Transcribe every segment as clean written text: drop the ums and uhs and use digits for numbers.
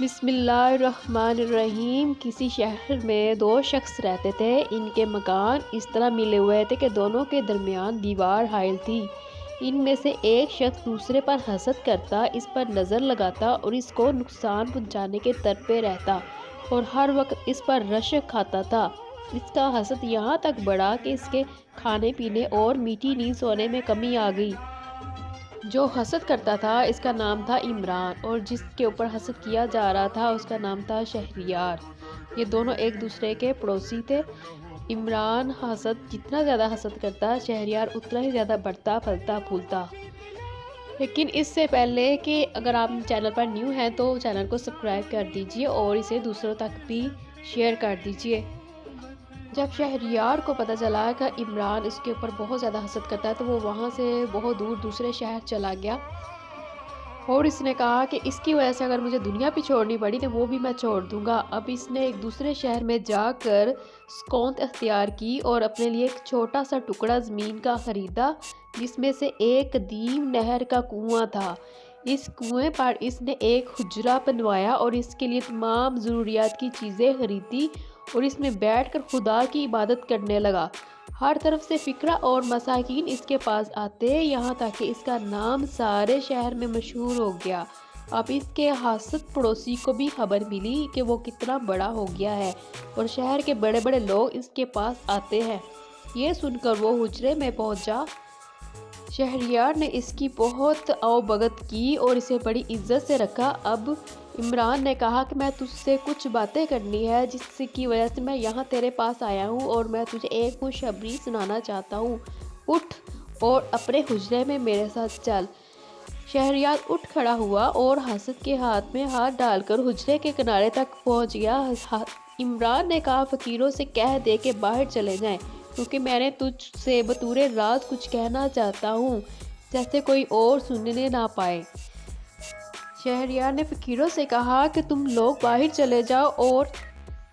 بسم اللہ الرحمن الرحیم۔ کسی شہر میں دو شخص رہتے تھے۔ ان کے مکان اس طرح ملے ہوئے تھے کہ دونوں کے درمیان دیوار حائل تھی۔ ان میں سے ایک شخص دوسرے پر حسد کرتا، اس پر نظر لگاتا اور اس کو نقصان پہنچانے کے تڑپے رہتا اور ہر وقت اس پر رشک کھاتا تھا۔ اس کا حسد یہاں تک بڑھا کہ اس کے کھانے پینے اور میٹھی نیند سونے میں کمی آ گئی۔ جو حسد کرتا تھا اس کا نام تھا عمران، اور جس کے اوپر حسد کیا جا رہا تھا اس کا نام تھا شہریار۔ یہ دونوں ایک دوسرے کے پڑوسی تھے۔ عمران جتنا زیادہ حسد کرتا، شہریار اتنا ہی زیادہ بڑھتا، پھلتا، پھولتا۔ لیکن اس سے پہلے کہ اگر آپ چینل پر نیو ہیں تو چینل کو سبسکرائب کر دیجئے اور اسے دوسروں تک بھی شیئر کر دیجئے۔ جب شہریار کو پتہ چلا کہ عمران اس کے اوپر بہت زیادہ حسد کرتا ہے تو وہ وہاں سے بہت دور دوسرے شہر چلا گیا، اور اس نے کہا کہ اس کی وجہ سے اگر مجھے دنیا بھی چھوڑنی پڑی تو وہ بھی میں چھوڑ دوں گا۔ اب اس نے ایک دوسرے شہر میں جا کر سکونت اختیار کی اور اپنے لیے ایک چھوٹا سا ٹکڑا زمین کا خریدا، جس میں سے ایک قدیم نہر کا کنواں تھا۔ اس کنویں پر اس نے ایک حجرہ بنوایا اور اس کے لیے تمام ضروریات کی چیزیں خریدی اور اس میں بیٹھ کر خدا کی عبادت کرنے لگا۔ ہر طرف سے فقراء اور مساکین اس کے پاس آتے، یہاں تک کہ اس کا نام سارے شہر میں مشہور ہو گیا۔ اب اس کے حاسد پڑوسی کو بھی خبر ملی کہ وہ کتنا بڑا ہو گیا ہے اور شہر کے بڑے بڑے لوگ اس کے پاس آتے ہیں۔ یہ سن کر وہ حجرے میں پہنچا۔ شہریار نے اس کی بہت آؤ کی اور اسے بڑی عزت سے رکھا۔ اب عمران نے کہا کہ میں تجھ سے کچھ باتیں کرنی ہے، جس کی وجہ سے میں یہاں تیرے پاس آیا ہوں، اور میں تجھے ایک خوشخبری سنانا چاہتا ہوں۔ اٹھ اور اپنے حجرے میں میرے ساتھ چل۔ شہریار اٹھ کھڑا ہوا اور حاسد کے ہاتھ میں ہاتھ ڈال کر حجرے کے کنارے تک پہنچ گیا۔ عمران نے کہا فقیروں سے کہہ دے کہ باہر چلے جائیں، کیونکہ میں نے تجھ سے بطور راز کچھ کہنا چاہتا ہوں، جیسے کوئی اور سننے نہ پائے۔ شہریار نے فقیروں سے کہا کہ تم لوگ باہر چلے جاؤ، اور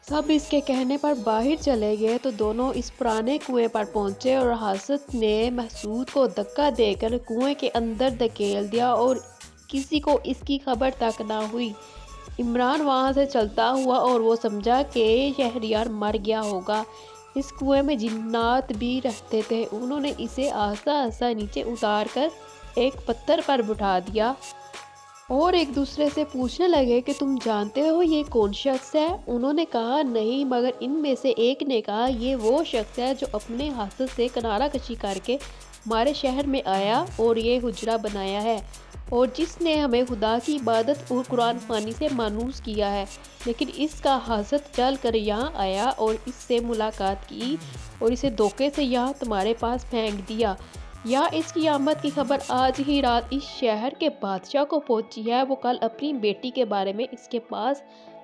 سب اس کے کہنے پر باہر چلے گئے تو دونوں اس پرانے کنویں پر پہنچے، اور حاسد نے محسود کو دھکا دے کر کنویں کے اندر دھکیل دیا اور کسی کو اس کی خبر تک نہ ہوئی۔ عمران وہاں سے چلتا ہوا اور وہ سمجھا کہ شہریار مر گیا ہوگا۔ اس کنویں میں جنات بھی رہتے تھے۔ انہوں نے اسے آہستہ آہستہ نیچے اتار کر ایک پتھر پر بٹھا دیا اور ایک دوسرے سے پوچھنے لگے کہ تم جانتے ہو یہ کون شخص ہے؟ انہوں نے کہا نہیں، مگر ان میں سے ایک نے کہا یہ وہ شخص ہے جو اپنے حاسد سے کنارہ کشی کر کے ہمارے شہر میں آیا اور یہ حجرہ بنایا ہے، اور جس نے ہمیں خدا کی عبادت اور قرآن خوانی سے مانوس کیا ہے۔ لیکن اس کا حاسد چل کر یہاں آیا اور اس سے ملاقات کی اور اسے دھوکے سے یہاں تمہارے پاس پھینک دیا۔ یا اس کی آمد کی خبر آج ہی رات اس شہر کے بادشاہ کو پہنچی ہے، وہ کل اپنی بیٹی کے بارے میں اس کے پاس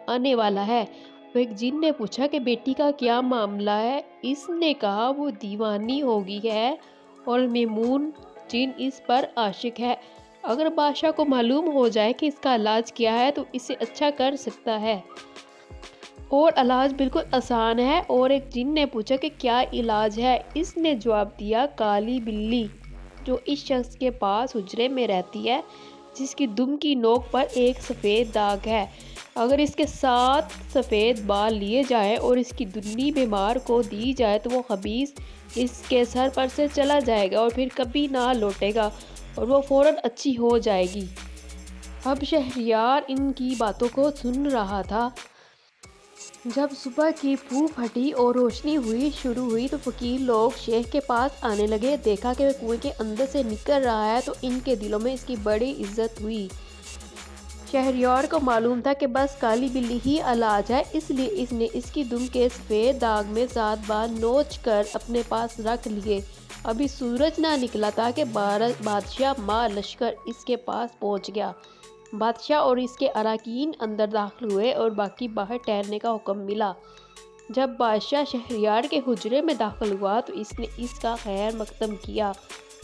آنے والا ہے۔ وہ ایک جن نے پوچھا کہ بیٹی کا کیا معاملہ ہے؟ اس نے کہا وہ دیوانی ہو گئی ہے اور میمون جن اس پر عاشق ہے۔ اگر بادشاہ کو معلوم ہو جائے کہ اس کا علاج کیا ہے تو اسے اچھا کر سکتا ہے، اور علاج بالکل آسان ہے۔ اور ایک جن نے پوچھا کہ کیا علاج ہے؟ اس نے جواب دیا کالی بلی جو اس شخص کے پاس حجرے میں رہتی ہے، جس کی دم کی نوک پر ایک سفید داغ ہے، اگر اس کے 7 سفید بال لیے جائیں اور اس کی دنی بیمار کو دی جائے تو وہ خبیث اس کے سر پر سے چلا جائے گا اور پھر کبھی نہ لوٹے گا اور وہ فوراً اچھی ہو جائے گی۔ اب شہریار ان کی باتوں کو سن رہا تھا۔ جب صبح کی پھو پھٹی اور روشنی شروع ہوئی تو فقیر لوگ شیخ کے پاس آنے لگے۔ دیکھا کہ وہ کنویں کے اندر سے نکل رہا ہے تو ان کے دلوں میں اس کی بڑی عزت ہوئی۔ شہریار کو معلوم تھا کہ بس کالی بلی ہی علاج ہے، اس لیے اس نے اس کی دم کے سفید داغ میں 7 بال نوچ کر اپنے پاس رکھ لیے۔ ابھی سورج نہ نکلا تھا کہ بادشاہ ماہ لشکر اس کے پاس پہنچ گیا۔ بادشاہ اور اس کے اراکین اندر داخل ہوئے اور باقی باہر ٹھہرنے کا حکم ملا۔ جب بادشاہ شہریار کے حجرے میں داخل ہوا تو اس نے اس کا خیر مقدم کیا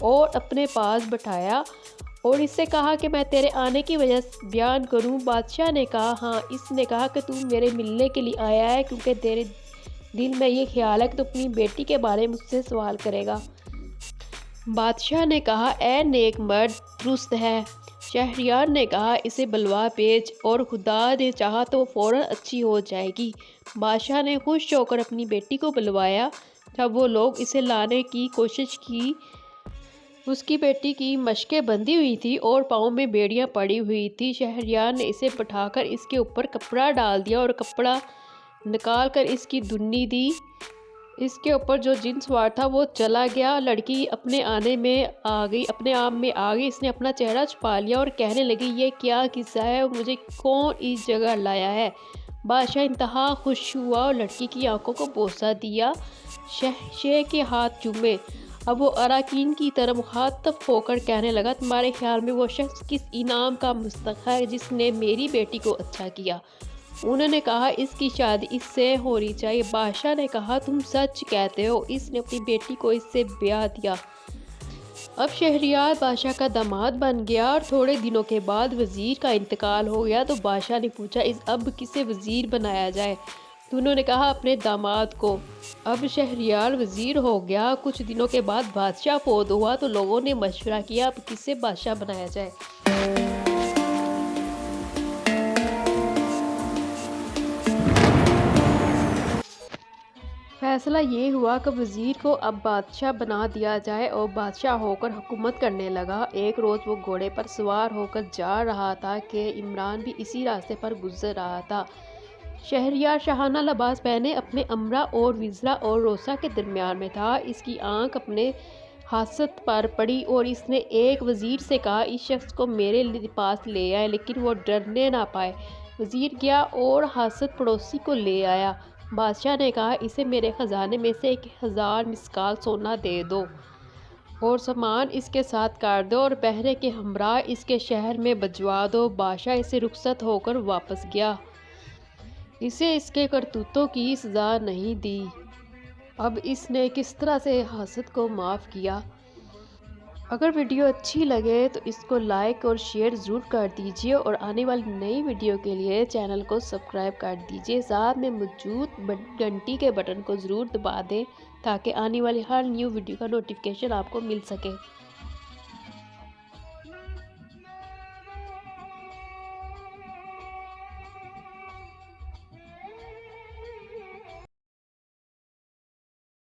اور اپنے پاس بٹھایا اور اس سے کہا کہ میں تیرے آنے کی وجہ بیان کروں۔ بادشاہ نے کہا ہاں۔ اس نے کہا کہ تو میرے ملنے کے لیے آیا ہے، کیونکہ تیرے دل میں یہ خیال ہے کہ تو اپنی بیٹی کے بارے میں مجھ سے سوال کرے گا۔ بادشاہ نے کہا اے نیک مرد، درست ہے، شہریار نے کہا اسے بلوا بھیج اور خدا نے چاہا تو فوراً اچھی ہو جائے گی۔ بادشاہ نے خوش ہو کر اپنی بیٹی کو بلوایا۔ جب وہ لوگ اسے لانے کی کوشش کی، اس کی بیٹی کی مشقیں بندھی ہوئی تھی اور پاؤں میں بیڑیاں پڑی ہوئی تھی۔ شہریار نے اسے بٹھا کر اس کے اوپر کپڑا ڈال دیا اور کپڑا نکال کر اس کی دھنی دی۔ اس کے اوپر جو جن سوار تھا وہ چلا گیا۔ لڑکی اپنے آپ میں آ گئی۔ اس نے اپنا چہرہ چھپا لیا اور کہنے لگی یہ کیا قصہ ہے اور مجھے کون اس جگہ لایا ہے۔ بادشاہ انتہا خوش ہوا اور لڑکی کی آنکھوں کو بوسہ دیا، شہنشاہ کے ہاتھ چومے۔ اب وہ اراکین کی طرف مخاطب ہو کر کہنے لگا تمہارے خیال میں وہ شخص کس انعام کا مستحق ہے جس نے میری بیٹی کو اچھا کیا؟ انہوں نے کہا اس کی شادی اس سے ہونی چاہیے۔ بادشاہ نے کہا تم سچ کہتے ہو۔ اس نے اپنی بیٹی کو اس سے بیاہ دیا۔ اب شہریار بادشاہ کا داماد بن گیا اور تھوڑے دنوں کے بعد وزیر کا انتقال ہو گیا تو بادشاہ نے پوچھا اب کسے وزیر بنایا جائے؟ تو انہوں نے کہا اپنے داماد کو۔ اب شہریار وزیر ہو گیا۔ کچھ دنوں کے بعد بادشاہ فوت ہوا تو لوگوں نے مشورہ کیا اب کسے بادشاہ بنایا جائے۔ فیصلہ یہ ہوا کہ وزیر کو اب بادشاہ بنا دیا جائے اور بادشاہ ہو کر حکومت کرنے لگا۔ ایک روز وہ گھوڑے پر سوار ہو کر جا رہا تھا کہ عمران بھی اسی راستے پر گزر رہا تھا۔ شہریار شاہانہ لباس پہنے اپنے امراء اور وزراء اور روسا کے درمیان میں تھا۔ اس کی آنکھ اپنے حاست پر پڑی اور اس نے ایک وزیر سے کہا اس شخص کو میرے پاس لے آئے، لیکن وہ ڈرنے نہ پائے۔ وزیر گیا اور حاست پڑوسی کو لے آیا۔ بادشاہ نے کہا اسے میرے خزانے میں سے 1000 مسکال سونا دے دو اور سامان اس کے ساتھ کر دو اور بحرے کے ہمراہ اس کے شہر میں بھجوا دو۔ بادشاہ اسے رخصت ہو کر واپس گیا۔ اسے اس کے کرتوتوں کی سزا نہیں دی۔ اب اس نے کس طرح سے حاست کو معاف کیا۔ اگر ویڈیو اچھی لگے تو اس کو لائک اور شیئر ضرور کر دیجیے اور آنے والی نئی ویڈیو کے لیے چینل کو سبسکرائب کر دیجیے۔ ساتھ میں موجود گھنٹی کے بٹن کو ضرور دبا دیں تاکہ آنے والی ہر نیو ویڈیو کا نوٹیفیکیشن آپ کو مل سکے۔